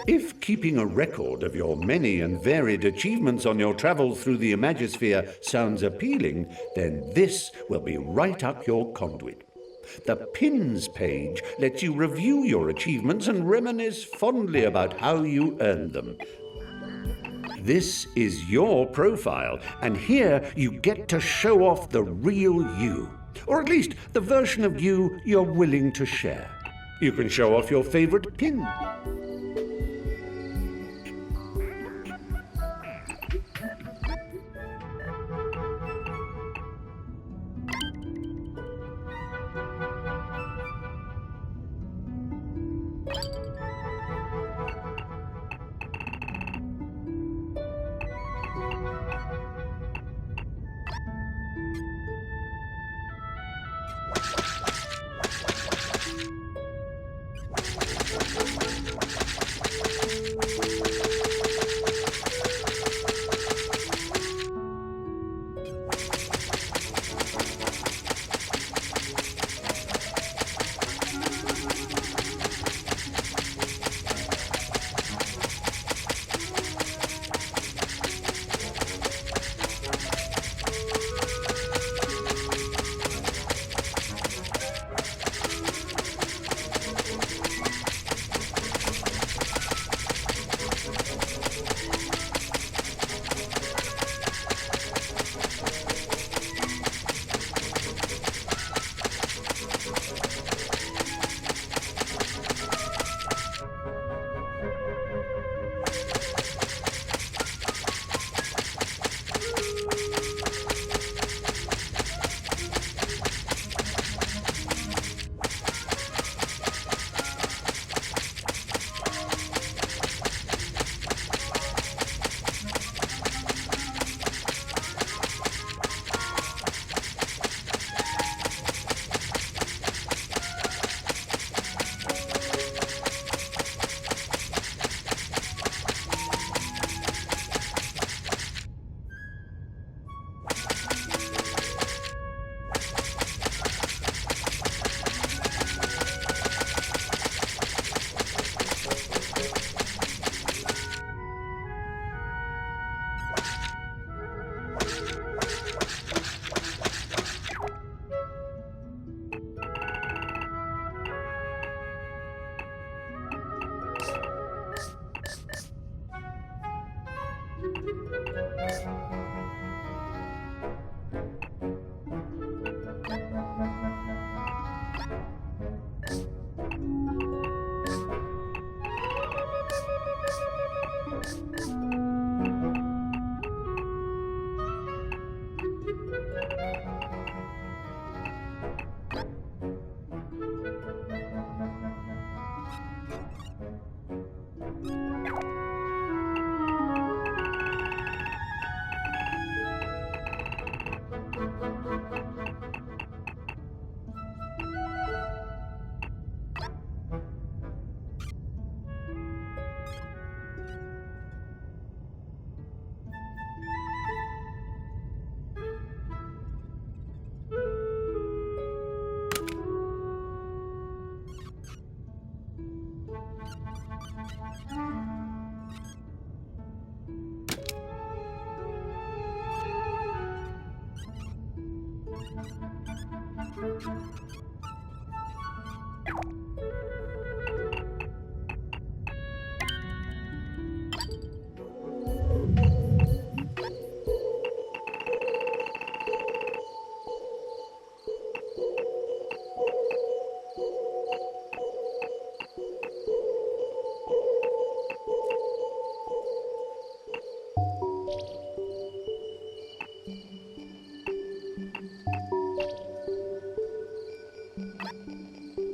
If keeping a record of your many and varied achievements on your travels through the Imagisphere sounds appealing, then this will be right up your conduit. The Pins page lets you review your achievements and reminisce fondly about how you earned them. This is your profile, and here you get to show off the real you, or at least the version of you you're willing to share. You can show off your favorite pin.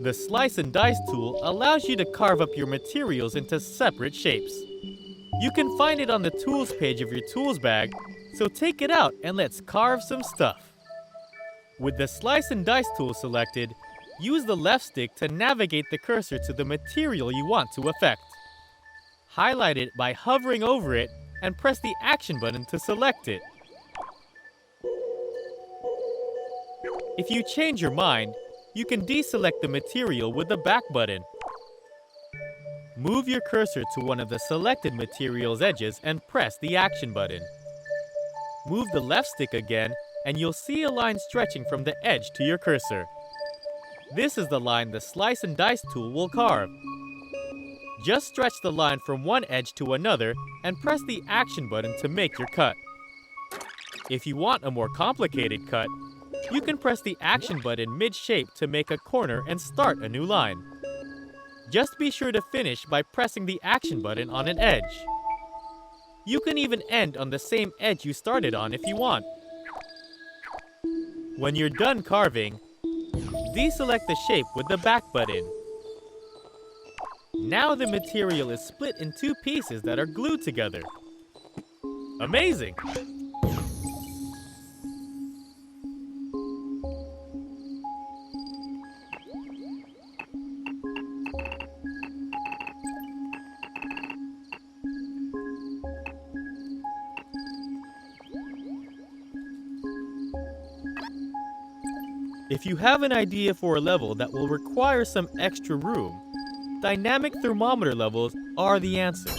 The Slice and Dice tool allows you to carve up your materials into separate shapes. You can find it on the Tools page of your Tools bag, so take it out and let's carve some stuff. With the Slice and Dice tool selected, use the left stick to navigate the cursor to the material you want to affect. Highlight it by hovering over it and press the Action button to select it. If you change your mind, you can deselect the material with the back button. Move your cursor to one of the selected material's edges and press the Action button. Move the left stick again and you'll see a line stretching from the edge to your cursor. This is the line the Slice and Dice tool will carve. Just stretch the line from one edge to another and press the Action button to make your cut. If you want a more complicated cut, you can press the Action button mid-shape to make a corner and start a new line. Just be sure to finish by pressing the Action button on an edge. You can even end on the same edge you started on if you want. When you're done carving, deselect the shape with the back button. Now the material is split in two pieces that are glued together. Amazing! If you have an idea for a level that will require some extra room, dynamic thermometer levels are the answer.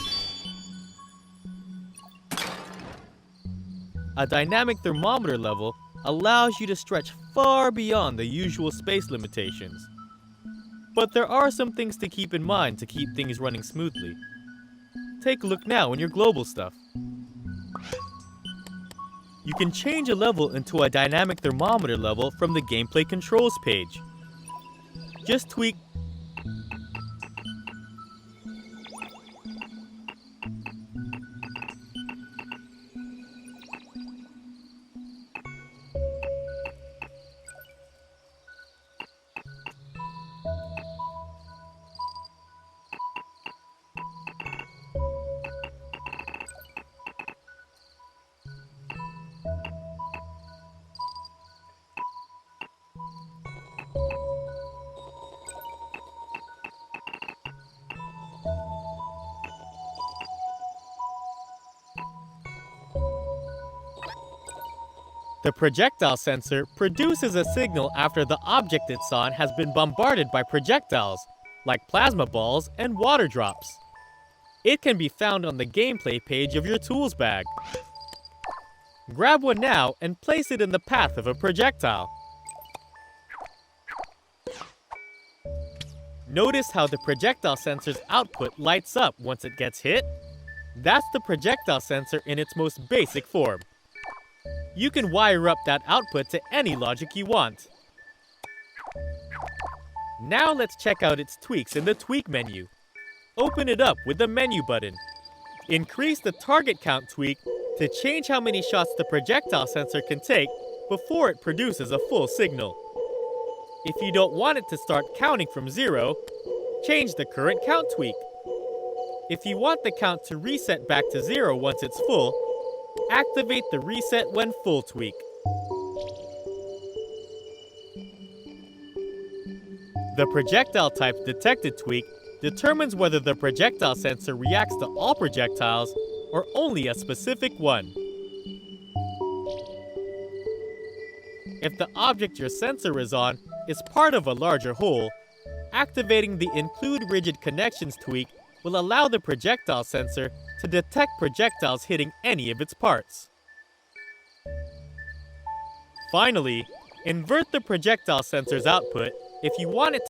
A dynamic thermometer level allows you to stretch far beyond the usual space limitations. But there are some things to keep in mind to keep things running smoothly. Take a look now in your global stuff. You can change a level into a dynamic thermometer level from the gameplay controls page. Just tweak The projectile sensor produces a signal after the object it's on has been bombarded by projectiles, like plasma balls and water drops. It can be found on the gameplay page of your tools bag. Grab one now and place it in the path of a projectile. Notice how the projectile sensor's output lights up once it gets hit? That's the projectile sensor in its most basic form. You can wire up that output to any logic you want. Now let's check out its tweaks in the Tweak menu. Open it up with the Menu button. Increase the target count tweak to change how many shots the projectile sensor can take before it produces a full signal. If you don't want it to start counting from 0, change the current count tweak. If you want the count to reset back to 0 once it's full, activate the Reset When Full tweak. The Projectile Type Detected tweak determines whether the projectile sensor reacts to all projectiles or only a specific one. If the object your sensor is on is part of a larger whole, activating the Include Rigid Connections tweak will allow the projectile sensor to detect projectiles hitting any of its parts. Finally, invert the projectile sensor's output if you want it